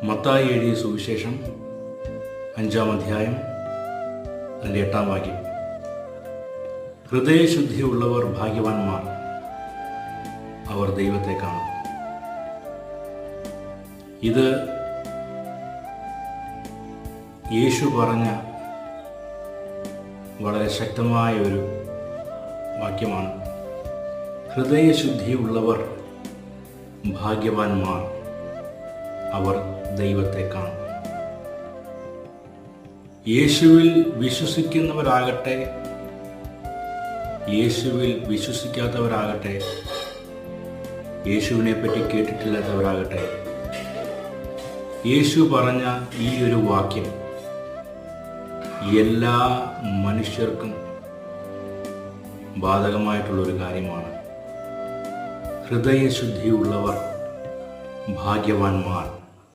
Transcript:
മത്തായി എഴുതിയ സുവിശേഷം 5-ാം അധ്യായം അതിൻ്റെ 8-ാം വാക്യം. ഹൃദയശുദ്ധിയുള്ളവർ ഭാഗ്യവാന്മാർ, അവർ ദൈവത്തെ കാണും. ഇത് യേശു പറഞ്ഞ വളരെ ശക്തമായ ഒരു വാക്യമാണ്. ഹൃദയശുദ്ധിയുള്ളവർ ഭാഗ്യവാന്മാർ, അവർ ദൈവത്തെ കാണും. യേശുവിൽ വിശ്വസിക്കുന്നവരാകട്ടെ, യേശുവിൽ വിശ്വസിക്കാത്തവരാകട്ടെ, യേശുവിനെ പറ്റി കേട്ടിട്ടില്ലാത്തവരാകട്ടെ, യേശു പറഞ്ഞ ഈ ഒരു വാക്യം എല്ലാ മനുഷ്യർക്കും ബാധകമായിട്ടുള്ളൊരു കാര്യമാണ്. ഹൃദയശുദ്ധിയുള്ളവർ ഭാഗ്യവാന്മാർ,